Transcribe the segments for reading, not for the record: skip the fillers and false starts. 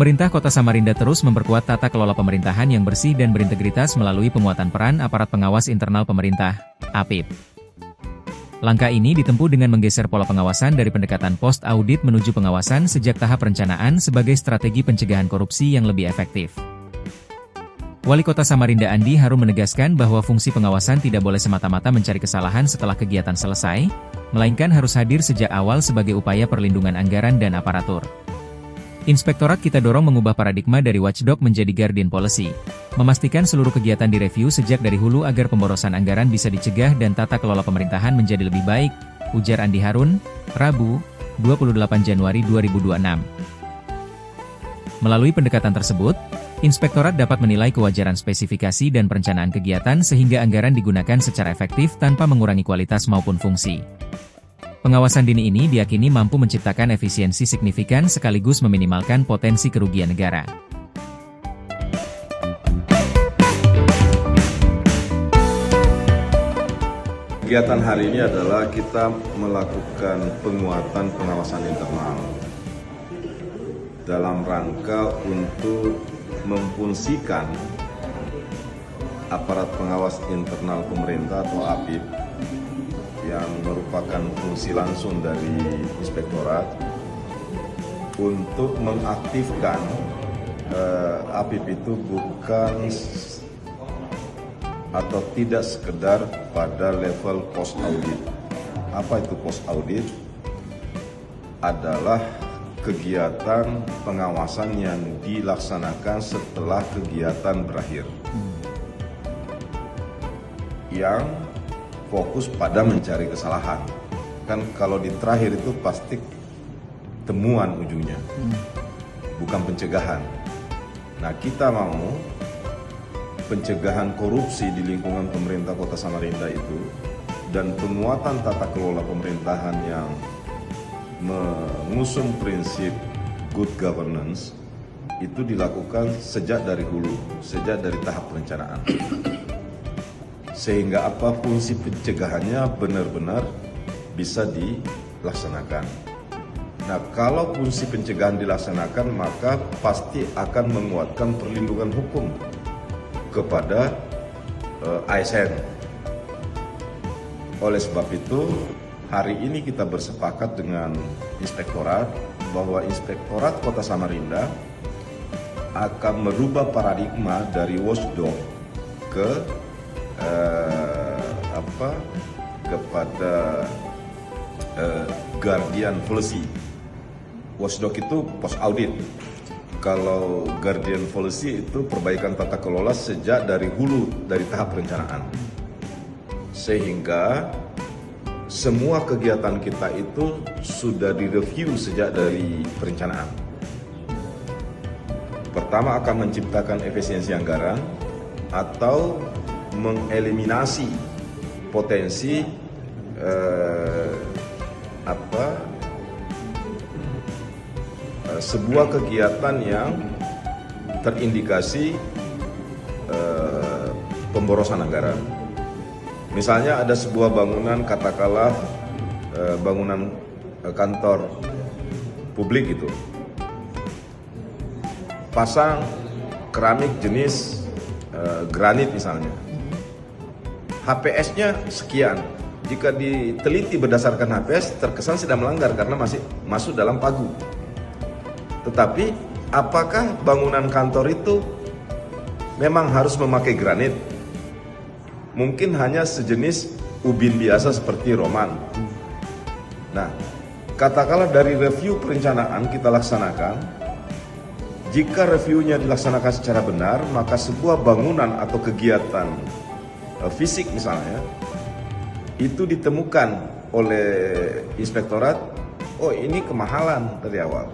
Pemerintah Kota Samarinda terus memperkuat tata kelola pemerintahan yang bersih dan berintegritas melalui penguatan peran aparat pengawas internal pemerintah, APIP. Langkah ini ditempuh dengan menggeser pola pengawasan dari pendekatan post-audit menuju pengawasan sejak tahap perencanaan sebagai strategi pencegahan korupsi yang lebih efektif. Wali Kota Samarinda Andi Harun menegaskan bahwa fungsi pengawasan tidak boleh semata-mata mencari kesalahan setelah kegiatan selesai, melainkan harus hadir sejak awal sebagai upaya perlindungan anggaran dan aparatur. Inspektorat kita dorong mengubah paradigma dari watchdog menjadi guardian policy, memastikan seluruh kegiatan direview sejak dari hulu agar pemborosan anggaran bisa dicegah dan tata kelola pemerintahan menjadi lebih baik, ujar Andi Harun, Rabu, 28 Januari 2026. Melalui pendekatan tersebut, Inspektorat dapat menilai kewajaran spesifikasi dan perencanaan kegiatan sehingga anggaran digunakan secara efektif tanpa mengurangi kualitas maupun fungsi. Pengawasan dini ini diyakini mampu menciptakan efisiensi signifikan sekaligus meminimalkan potensi kerugian negara. Kegiatan hari ini adalah kita melakukan penguatan pengawasan internal dalam rangka untuk memfungsikan aparat pengawas internal pemerintah atau APIP yang merupakan fungsi langsung dari inspektorat untuk mengaktifkan APIP itu bukan atau tidak sekedar pada level post audit. Apa itu post audit? Adalah kegiatan pengawasan yang dilaksanakan setelah kegiatan berakhir, yang fokus pada mencari kesalahan. Kan kalau di terakhir itu pasti temuan ujungnya, bukan pencegahan. Nah, kita mau pencegahan korupsi di lingkungan pemerintah Kota Samarinda itu dan penguatan tata kelola pemerintahan yang mengusung prinsip good governance itu dilakukan sejak dari hulu, sejak dari tahap perencanaan. Sehingga apa fungsi pencegahannya benar-benar bisa dilaksanakan. Nah, kalau fungsi pencegahan dilaksanakan, maka pasti akan menguatkan perlindungan hukum kepada ASN. Oleh sebab itu, hari ini kita bersepakat dengan Inspektorat bahwa Inspektorat Kota Samarinda akan merubah paradigma dari watchdog ke kepada guardian policy. Watchdog itu post audit. Kalau guardian policy itu perbaikan tata kelola sejak dari hulu, dari tahap perencanaan. Sehingga semua kegiatan kita itu sudah direview sejak dari perencanaan. Pertama akan menciptakan efisiensi anggaran atau mengeliminasi potensi sebuah kegiatan yang terindikasi pemborosan anggaran. Misalnya ada sebuah bangunan, katakanlah bangunan kantor publik itu, pasang keramik jenis granit misalnya, HPS-nya sekian. Jika diteliti berdasarkan HPS, terkesan sedang melanggar karena masih masuk dalam pagu. Tetapi apakah bangunan kantor itu memang harus memakai granit? Mungkin hanya sejenis ubin biasa seperti roman. Nah, katakanlah dari review perencanaan kita laksanakan, jika reviewnya dilaksanakan secara benar, maka sebuah bangunan atau kegiatan fisik misalnya, itu ditemukan oleh inspektorat, oh ini kemahalan dari awal.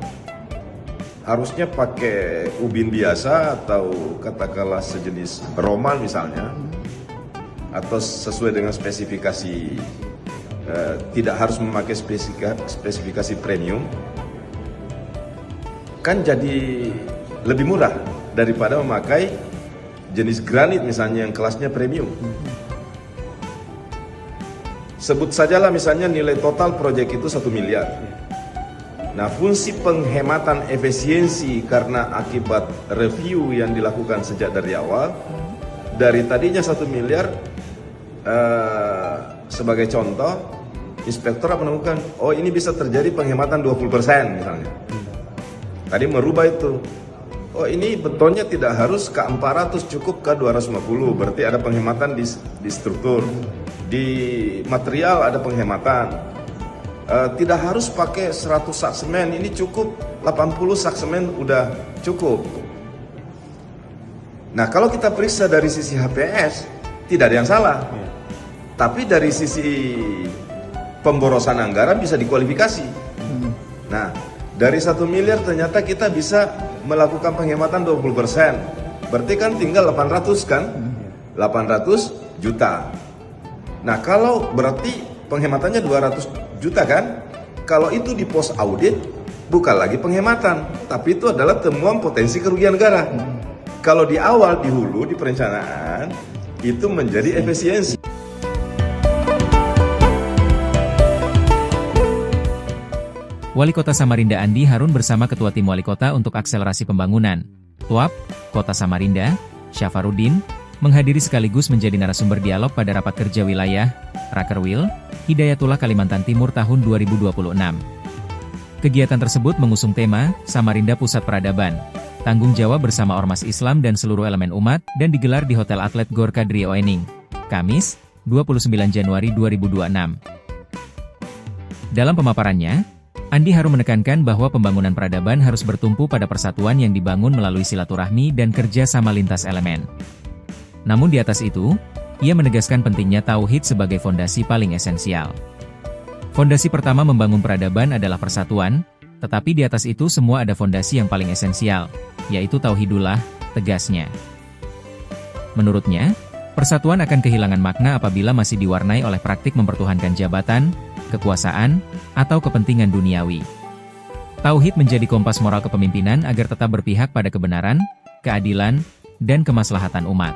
Harusnya pakai ubin biasa atau katakanlah sejenis roman misalnya, atau sesuai dengan spesifikasi, tidak harus memakai spesifikasi premium, kan jadi lebih murah daripada memakai jenis granit misalnya yang kelasnya premium. Sebut sajalah misalnya nilai total proyek itu 1 miliar. Nah, fungsi penghematan efisiensi karena akibat review yang dilakukan sejak dari awal, dari tadinya 1 miliar, sebagai contoh, inspektorat menemukan, oh ini bisa terjadi penghematan 20% misalnya. Tadi merubah itu. Oh ini betonnya tidak harus K400, cukup K250, berarti ada penghematan di struktur. Di material ada penghematan. Tidak harus pakai 100 sak semen, ini cukup 80 sak semen udah cukup. Nah kalau kita periksa dari sisi HPS, tidak ada yang salah. Tapi dari sisi pemborosan anggaran bisa dikualifikasi. Nah dari 1 miliar ternyata kita bisa melakukan penghematan 20%. Berarti kan tinggal 800 kan? 800 juta. Nah kalau berarti penghematannya 200 juta kan? Kalau itu di pos audit bukan lagi penghematan, tapi itu adalah temuan potensi kerugian negara. Kalau di awal, di hulu, di perencanaan itu menjadi efisiensi. Wali Kota Samarinda Andi Harun bersama Ketua Tim Wali Kota untuk Akselerasi Pembangunan, TUAP, Kota Samarinda, Syafarudin, menghadiri sekaligus menjadi narasumber dialog pada rapat kerja wilayah, Rakerwil, Hidayatullah Kalimantan Timur tahun 2026. Kegiatan tersebut mengusung tema, Samarinda Pusat Peradaban, tanggung jawab bersama Ormas Islam dan seluruh elemen umat, dan digelar di Hotel Atlet Gor Kadri Oening, Kamis, 29 Januari 2026. Dalam pemaparannya, Andi Harun menekankan bahwa pembangunan peradaban harus bertumpu pada persatuan yang dibangun melalui silaturahmi dan kerja sama lintas elemen. Namun di atas itu, ia menegaskan pentingnya tauhid sebagai fondasi paling esensial. Fondasi pertama membangun peradaban adalah persatuan, tetapi di atas itu semua ada fondasi yang paling esensial, yaitu tauhidullah, tegasnya. Menurutnya, persatuan akan kehilangan makna apabila masih diwarnai oleh praktik mempertuhankan jabatan, kekuasaan, atau kepentingan duniawi. Tauhid menjadi kompas moral kepemimpinan agar tetap berpihak pada kebenaran, keadilan, dan kemaslahatan umat.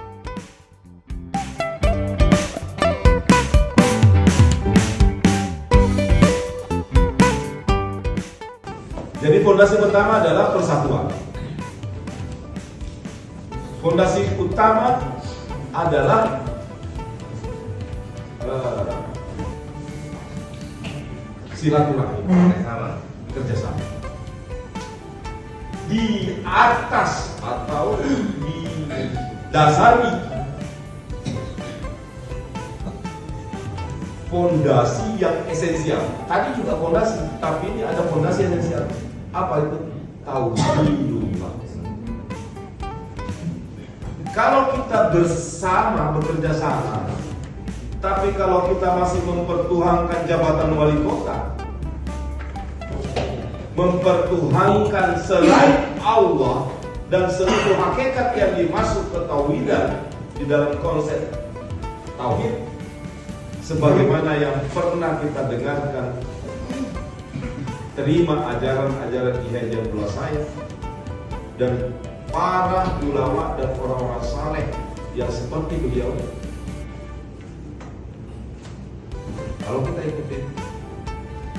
Jadi fondasi pertama adalah persatuan. Fondasi utama adalah silaturahmi, kerjasama. Di atas atau di dasari fondasi yang esensial. Tadi juga fondasi, tapi ini ada fondasi esensial. Apa itu? Tauhidullah. Kalau kita bersama, bekerja sama, tapi kalau kita masih mempertuhankan jabatan wali kota, mempertuhankan selain Allah dan seluruh hakikat yang dimasuk ke tauhidan di dalam konsep tauhid, sebagaimana yang pernah kita dengarkan, terima ajaran-ajaran Ihya saya dan para ulama dan orang-orang saleh yang seperti beliau. Kalau kita ikutin,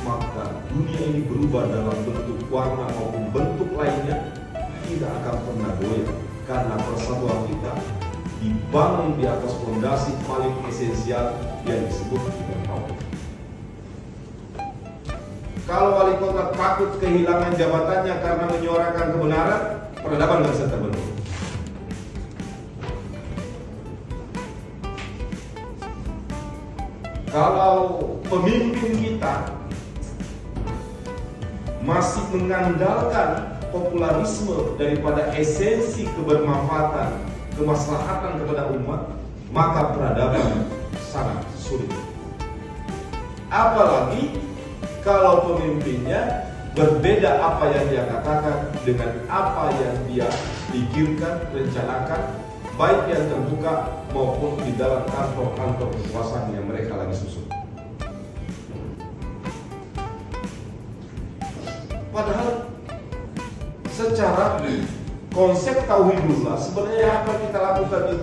maka dunia ini berubah dalam bentuk warna maupun bentuk lainnya, tidak akan pernah goyah, karena persatuan kita dibangun di atas fondasi paling esensial yang disebut dengan tauhid. Kalau wali kota takut kehilangan jabatannya karena menyuarakan kebenaran, peradaban nggak bisa terbentuk. Kalau pemimpin kita masih mengandalkan popularisme daripada esensi kebermanfaatan, kemaslahatan kepada umat, maka peradaban sangat sulit. Apalagi kalau pemimpinnya berbeda apa yang dia katakan dengan apa yang dia pikirkan, rencanakan, baik yang terbuka maupun di dalam kantor-kantor kekuasaan yang mereka lagi susun. Padahal secara konsep tauhidullah, sebenarnya apa kita lakukan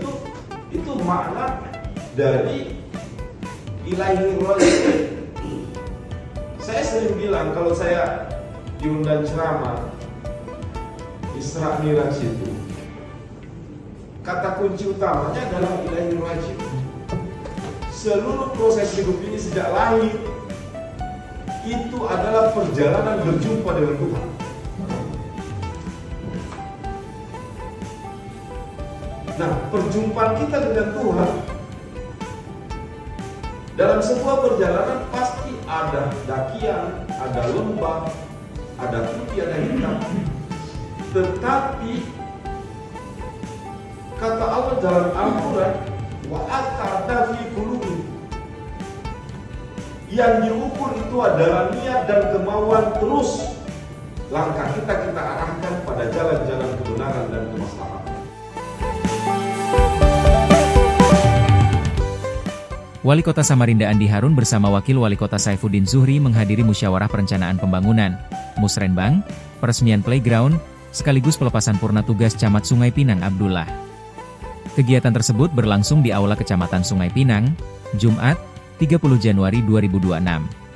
itu makna dari ilahi roh. Saya sering bilang, kalau saya diundang ceramah Isra Miraj itu, kata kunci utamanya adalah ilahi raji'un. Seluruh proses hidup ini sejak lahir itu adalah perjalanan berjumpa dengan Tuhan. Nah, perjumpaan kita dengan Tuhan dalam sebuah perjalanan pasti ada dakian, ada lembah, ada putih, ada hitam. Tetapi kata Allah dalam Al-Quran, wa aqada fi qulubi, yang diukur itu adalah niat dan kemauan terus langkah kita arahkan pada jalan-jalan kebenaran dan kemaslahatan. Wali Kota Samarinda Andi Harun bersama Wakil Wali Kota Saifuddin Zuhri menghadiri musyawarah perencanaan pembangunan, Musrenbang, peresmian playground, sekaligus pelepasan purna tugas Camat Sungai Pinang Abdullah. Kegiatan tersebut berlangsung di Aula Kecamatan Sungai Pinang, Jumat, 30 Januari 2026.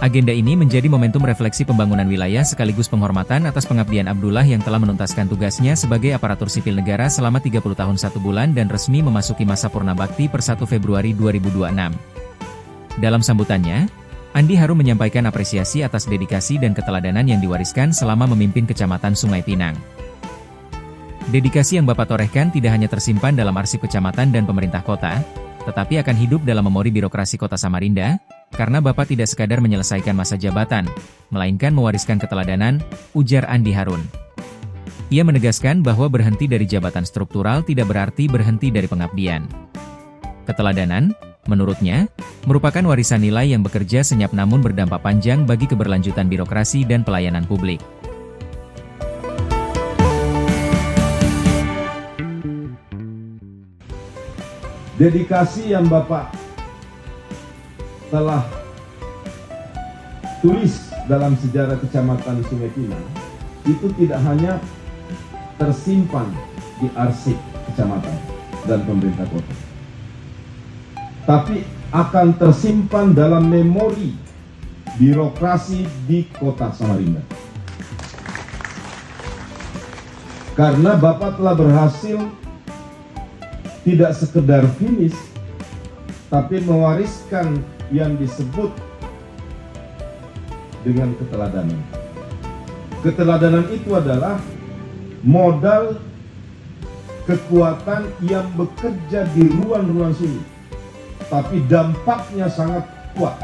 Agenda ini menjadi momentum refleksi pembangunan wilayah sekaligus penghormatan atas pengabdian Abdullah yang telah menuntaskan tugasnya sebagai aparatur sipil negara selama 30 tahun 1 bulan dan resmi memasuki masa purna bakti per 1 Februari 2026. Dalam sambutannya, Andi Harun menyampaikan apresiasi atas dedikasi dan keteladanan yang diwariskan selama memimpin Kecamatan Sungai Pinang. Dedikasi yang Bapak torehkan tidak hanya tersimpan dalam arsip kecamatan dan pemerintah kota, tetapi akan hidup dalam memori birokrasi Kota Samarinda, karena Bapak tidak sekadar menyelesaikan masa jabatan, melainkan mewariskan keteladanan, ujar Andi Harun. Ia menegaskan bahwa berhenti dari jabatan struktural tidak berarti berhenti dari pengabdian. Keteladanan, menurutnya, merupakan warisan nilai yang bekerja senyap namun berdampak panjang bagi keberlanjutan birokrasi dan pelayanan publik. Dedikasi yang Bapak telah tulis dalam sejarah Kecamatan Sungai Pinang itu tidak hanya tersimpan di arsip kecamatan dan pemerintah kota, tapi akan tersimpan dalam memori birokrasi di Kota Samarinda. Karena Bapak telah berhasil tidak sekedar finish, tapi mewariskan yang disebut dengan keteladanan. Keteladanan itu adalah modal kekuatan yang bekerja di ruang-ruang sunyi, tapi dampaknya sangat kuat.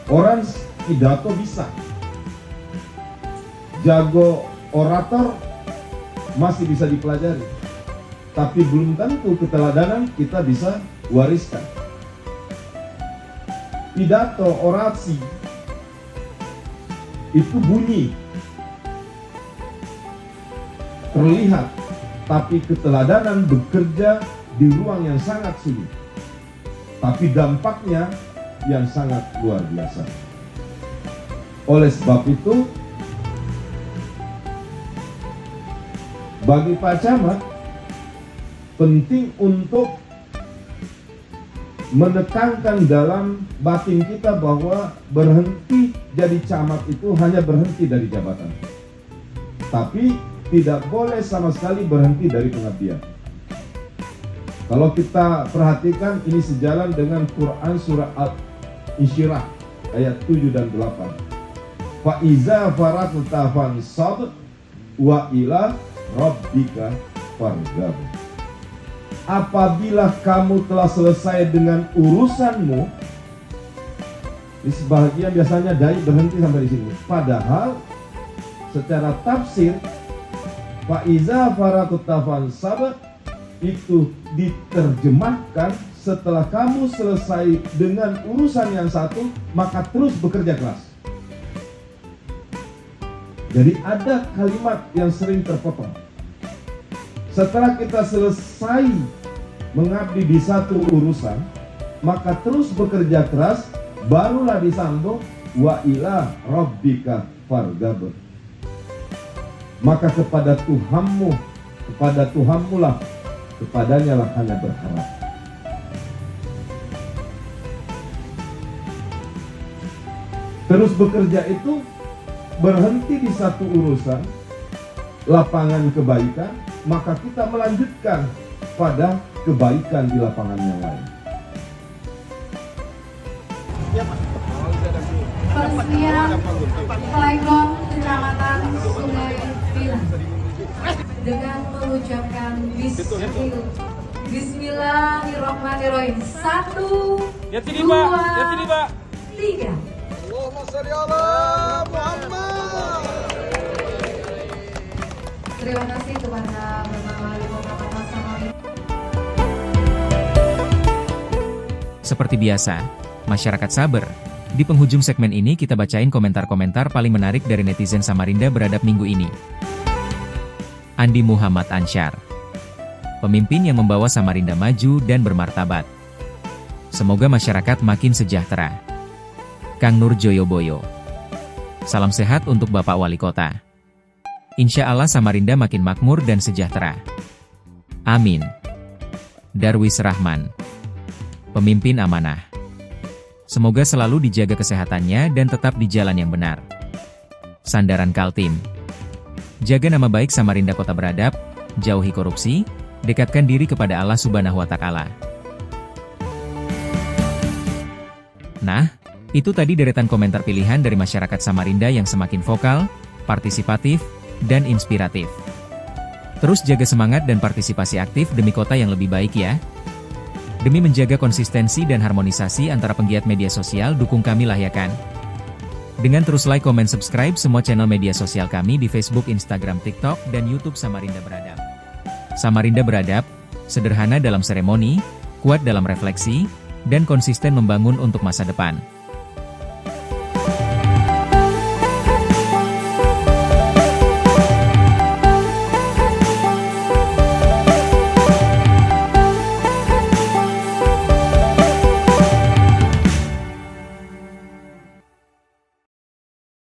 Orang pidato bisa, jago orator masih bisa dipelajari, tapi belum tentu keteladanan kita bisa wariskan. Pidato, orasi, itu bunyi, terlihat, tapi keteladanan bekerja di ruang yang sangat sunyi, tapi dampaknya yang sangat luar biasa. Oleh sebab itu, bagi Pak Camat, penting untuk menekankan dalam batin kita bahwa berhenti jadi camat itu hanya berhenti dari jabatan, tapi tidak boleh sama sekali berhenti dari pengabdian. Kalau kita perhatikan, ini sejalan dengan Quran surah Al-Insyirah ayat 7 dan 8. Fa iza faragta fansab wa ila rabbika farghab. Apabila kamu telah selesai dengan urusanmu, di sebagian biasanya dai berhenti sampai di sini. Padahal secara tafsir, fa iza faragta fansab itu diterjemahkan setelah kamu selesai dengan urusan yang satu, maka terus bekerja keras. Jadi ada kalimat yang sering terpotong. Setelah kita selesai mengabdi di satu urusan, maka terus bekerja keras, barulah disambung wa ila rabbika farghab. Maka kepada Tuhanmu, lah, kepadanya lah hanya berharap. Terus bekerja itu berhenti di satu urusan, lapangan kebaikan, maka kita melanjutkan pada kebaikan di lapangan yang lain. Persediaan Playground Kecamatan Sungai Biru dengan mengucapkan Bismillahirrahmanirrahim. 1, 2, 3. Terima kasih kepada Bapak Wali Kota Samarinda. Seperti biasa, masyarakat sabar. Di penghujung segmen ini kita bacain komentar-komentar paling menarik dari netizen Samarinda beradab minggu ini. Andi Muhammad Ansyar. Pemimpin yang membawa Samarinda maju dan bermartabat. Semoga masyarakat makin sejahtera. Kang Nur Joyoboyo. Salam sehat untuk Bapak Wali Kota. Insya Allah Samarinda makin makmur dan sejahtera. Amin. Darwis Rahman. Pemimpin amanah. Semoga selalu dijaga kesehatannya dan tetap di jalan yang benar. Sandaran Kaltim. Jaga nama baik Samarinda Kota beradab, jauhi korupsi, dekatkan diri kepada Allah Subhanahu wa Ta'ala. Nah, itu tadi deretan komentar pilihan dari masyarakat Samarinda yang semakin vokal, partisipatif, dan inspiratif. Terus jaga semangat dan partisipasi aktif demi kota yang lebih baik ya. Demi menjaga konsistensi dan harmonisasi antara penggiat media sosial, dukung kami lah ya kan? Dengan terus like, komen, subscribe semua channel media sosial kami di Facebook, Instagram, TikTok, dan YouTube Samarinda Beradab. Samarinda Beradab, sederhana dalam seremoni, kuat dalam refleksi, dan konsisten membangun untuk masa depan.